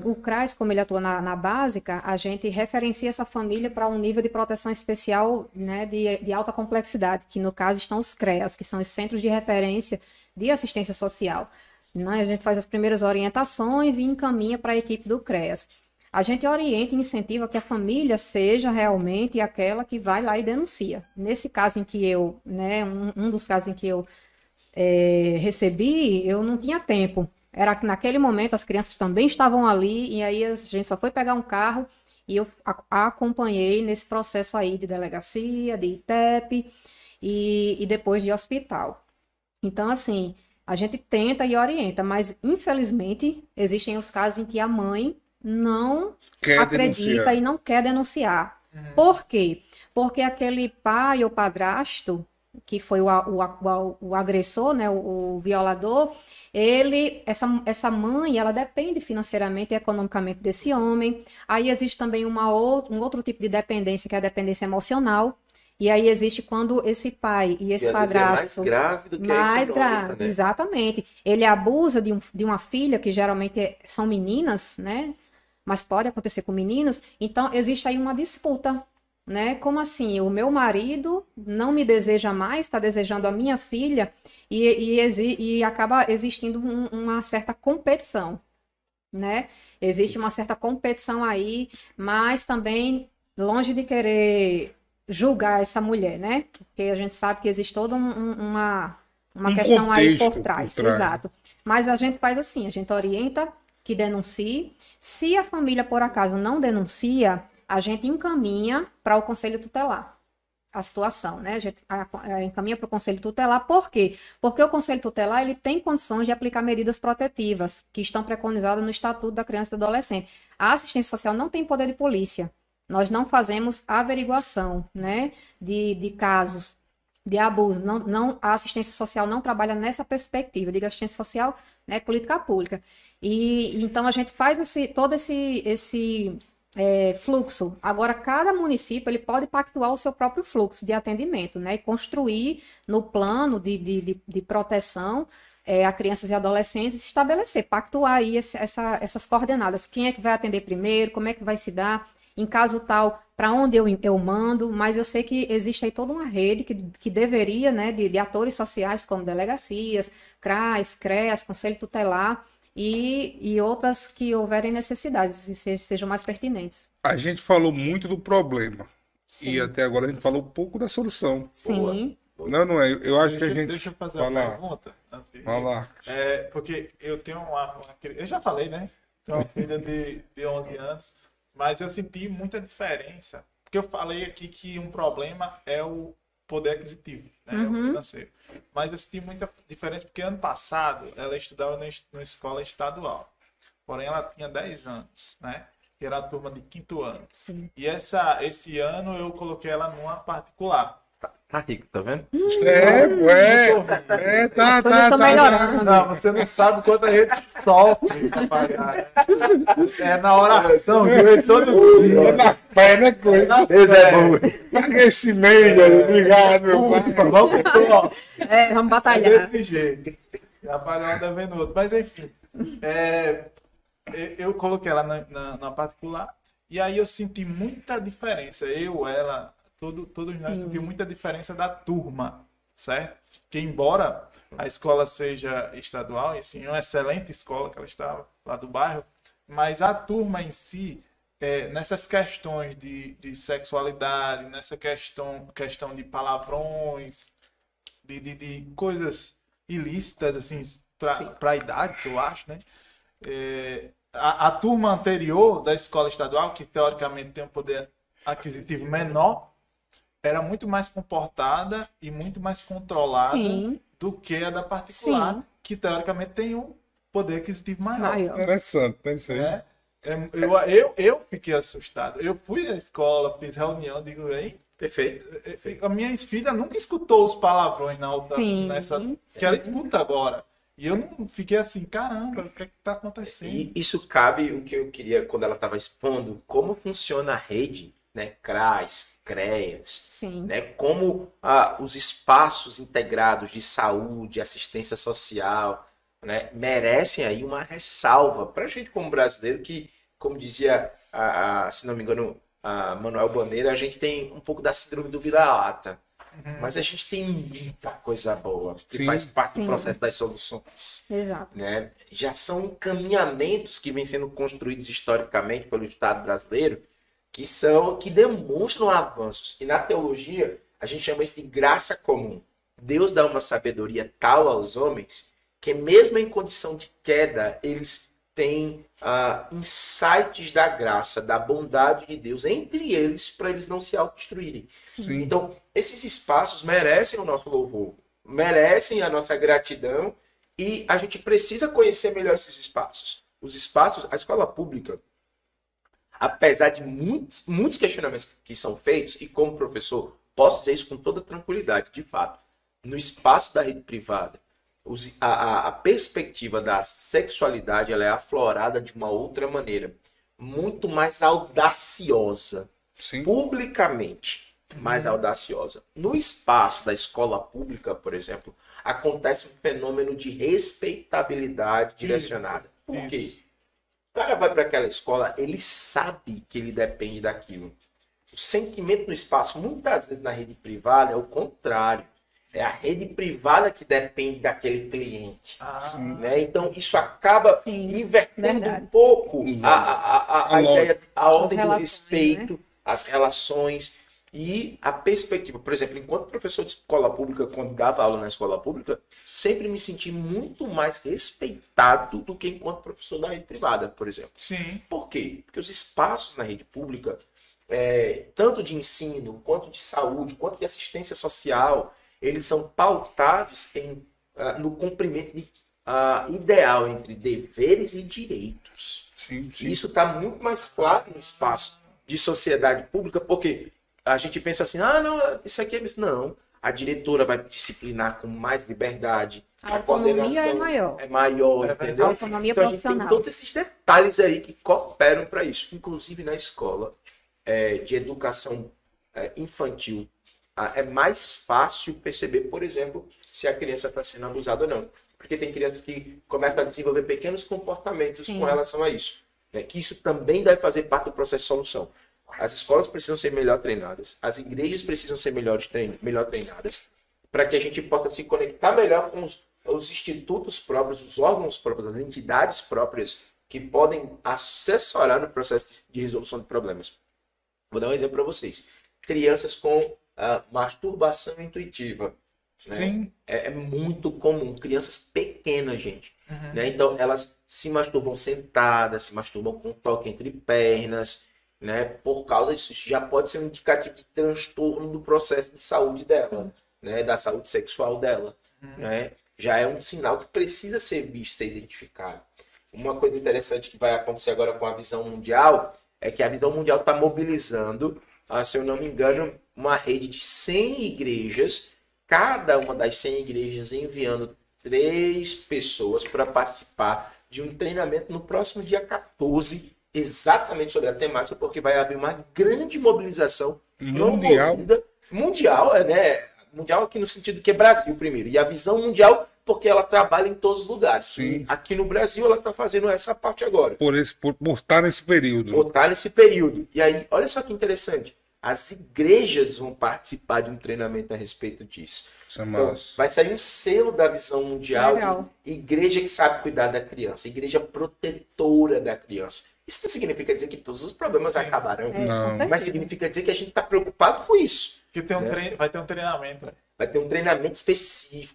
O CRAS, como ele atua na básica, a gente referencia essa família para um nível de proteção especial, né, de alta complexidade, que no caso estão os CREAS, que são os Centros de Referência de Assistência Social. Né? A gente faz as primeiras orientações e encaminha para a equipe do CREAS. A gente orienta e incentiva que a família seja realmente aquela que vai lá e denuncia. Nesse caso em que eu, né, um dos casos em que eu recebi, eu não tinha tempo. Era que naquele momento as crianças também estavam ali, e aí a gente só foi pegar um carro e eu acompanhei nesse processo aí de delegacia, de ITEP e depois de hospital. Então, assim, a gente tenta e orienta, mas infelizmente existem os casos em que a mãe não Quer acredita denunciar. e não quer denunciar. Por quê? Porque aquele pai ou padrasto, que foi o agressor, né, o violador, essa mãe, ela depende financeiramente e economicamente desse homem. Aí existe também um outro tipo de dependência, que é a dependência emocional. E aí existe quando esse pai e Que esse às vezes é mais padrasto, grave do que a mais econômica, grave, né? exatamente, ele abusa de uma filha, que geralmente são meninas, né? Mas pode acontecer com meninos. Então existe aí uma disputa, né? Como assim? O meu marido não me deseja mais, está desejando a minha filha, e acaba existindo uma certa competição, né? Existe uma certa competição aí, mas também longe de querer julgar essa mulher, né? Porque a gente sabe que existe toda uma Um questão aí por contexto por trás, trás. exato. Mas a gente faz assim, a gente orienta que denuncie. Se a família, por acaso, não denuncia, a gente encaminha para o conselho tutelar a situação, né? A gente encaminha para o Conselho Tutelar, por quê? Porque o Conselho Tutelar ele tem condições de aplicar medidas protetivas que estão preconizadas no Estatuto da Criança e do Adolescente. A assistência social não tem poder de polícia. Nós não fazemos averiguação, né, de casos de abuso. A assistência social não trabalha nessa perspectiva. Diga assistência social, né, política pública. E então a gente faz todo esse fluxo. Agora, cada município ele pode pactuar o seu próprio fluxo de atendimento, né? E construir no plano de proteção a crianças e adolescentes, estabelecer, pactuar aí essas coordenadas. Quem é que vai atender primeiro, como é que vai se dar, em caso tal, para onde eu mando, mas eu sei que existe aí toda uma rede que deveria, né, de atores sociais, como delegacias, CRAS, CREAS, Conselho Tutelar, e outras que houverem necessidades e sejam mais pertinentes. A gente falou muito do problema. E Sim, até agora a gente falou um pouco da solução. Boa. sim, Não, não é. Eu acho que a gente. Deixa eu fazer Vai uma lá, pergunta. Antes vai disso. lá. Porque eu tenho eu já falei, né? Tenho uma filha de 11 anos, mas eu senti muita diferença. Porque eu falei aqui que um problema é o poder aquisitivo, né? O financeiro. Mas eu senti muita diferença porque ano passado ela estudava numa escola estadual. Porém, ela tinha 10 anos, né? Que era a turma de quinto ano. sim. E esse ano eu coloquei ela numa particular. Tá rico, tá vendo? As Tá, coisas tá, estão tá, melhorando. Não, você não sabe quanto a gente sofre pra pagar. É na oração, viu? Todo É dia. na fé, né, coisa? Esse é bom. Paga esse e-mail aí, obrigado, meu pai. Vamos, ó, Vamos é batalhar. desse jeito. Já pagar um devendo outro. Mas enfim, eu coloquei ela na particular e aí eu senti muita diferença. Eu, ela, todos nós sentimos muita diferença da turma, certo? Que embora a escola seja estadual, e sim, uma excelente escola que ela estava lá do bairro, mas a turma em si, nessas questões de sexualidade, nessa questão de palavrões, de coisas ilícitas, assim, para a idade, que eu acho, né? A turma anterior da escola estadual, que teoricamente tem um poder aquisitivo menor, era muito mais comportada e muito mais controlada Sim, do que a da particular, sim, que teoricamente tem um poder aquisitivo maior. maior. Interessante, né, isso aí. Né? Eu fiquei assustado. Eu fui à escola, fiz reunião, digo, hein? Perfeito. A minha filha nunca escutou os palavrões na outra, Sim, que ela escuta agora. E eu não fiquei assim, caramba, o que é que tá acontecendo? E isso cabe o que eu queria, quando ela estava expondo, como funciona a rede, né? CRAS, CREAS, Sim, né? Como os espaços integrados de saúde, assistência social, né, merecem aí uma ressalva para a gente como brasileiro que, como dizia, se não me engano, a Manuel Bandeira, a gente tem um pouco da síndrome do vira-lata. Mas a gente tem muita coisa boa que Sim. faz parte Sim. do processo das soluções. Exato. Né? Já são encaminhamentos que vêm sendo construídos historicamente pelo Estado brasileiro que demonstram avanços. E na teologia, a gente chama isso de graça comum. Deus dá uma sabedoria tal aos homens que mesmo em condição de queda, eles têm insights da graça, da bondade de Deus entre eles, para eles não se autodestruírem. Sim. Então, esses espaços merecem o nosso louvor, merecem a nossa gratidão, e a gente precisa conhecer melhor esses espaços. Os espaços, a escola pública, apesar de muitos questionamentos que são feitos, e como professor, posso dizer isso com toda tranquilidade, de fato, no espaço da rede privada, a perspectiva da sexualidade ela é aflorada de uma outra maneira, muito mais audaciosa, Sim. publicamente mais audaciosa. No espaço da escola pública, por exemplo, acontece um fenômeno de respeitabilidade direcionada. Por quê? Isso. O cara vai para aquela escola, ele sabe que ele depende daquilo. O sentimento no espaço, muitas vezes na rede privada, é o contrário. É a rede privada que depende daquele cliente. Né? Então, isso acaba Sim, invertendo verdade. um pouco a ideia, a ordem do relações, respeito, as relações e a perspectiva. Por exemplo, enquanto professor de escola pública, quando dava aula na escola pública, sempre me senti muito mais respeitado do que enquanto professor da rede privada, por exemplo. Sim. Por quê? Porque os espaços na rede pública, tanto de ensino, quanto de saúde, quanto de assistência social, eles são pautados no cumprimento de ideal entre deveres e direitos. Sim, sim. E isso está muito mais claro no espaço de sociedade pública, porque a gente pensa assim, não, isso aqui é... Não, a diretora vai disciplinar com mais liberdade. A autonomia coordenação é maior. É maior, entendeu? A autonomia Então a gente tem profissional. todos esses detalhes aí que cooperam para isso. Inclusive na escola de educação infantil, é mais fácil perceber, por exemplo, se a criança está sendo abusada ou não. Porque tem crianças que começam a desenvolver pequenos comportamentos Sim. com relação a isso. Né? Que isso também deve fazer parte do processo de solução. As escolas precisam ser melhor treinadas, as igrejas precisam ser melhor treinadas, para que a gente possa se conectar melhor com os institutos próprios, os órgãos próprios, as entidades próprias que podem assessorar no processo de resolução de problemas. Vou dar um exemplo para vocês. Crianças com masturbação intuitiva. Né? Sim. É muito comum. Crianças pequenas, gente. Né? Então, elas se masturbam sentadas, se masturbam com toque entre pernas. Né? Por causa disso, isso já pode ser um indicativo de transtorno do processo de saúde dela. Né? Da saúde sexual dela. Né? Já é um sinal que precisa ser visto, ser identificado. Uma coisa interessante que vai acontecer agora com a visão mundial é que a visão mundial está mobilizando, se eu não me engano, uma rede de 100 igrejas, cada uma das 100 igrejas enviando 3 pessoas para participar de um treinamento no próximo dia 14, exatamente sobre a temática, porque vai haver uma grande mobilização Mundial. mundial, né? Mundial aqui no sentido que é Brasil primeiro, e a visão mundial porque ela trabalha em todos os lugares. Sim. Aqui no Brasil ela está fazendo essa parte agora. Por estar nesse período. Botar nesse período. E aí, olha só que interessante. As igrejas vão participar de um treinamento a respeito disso. Isso é Então, massa. vai sair um selo da visão mundial Legal. de igreja que sabe cuidar da criança, igreja protetora da criança. Isso não significa dizer que todos os problemas acabarão, Com Não. certeza. mas significa dizer que a gente está preocupado com isso. Que vai ter um treinamento. Vai ter um treinamento específico,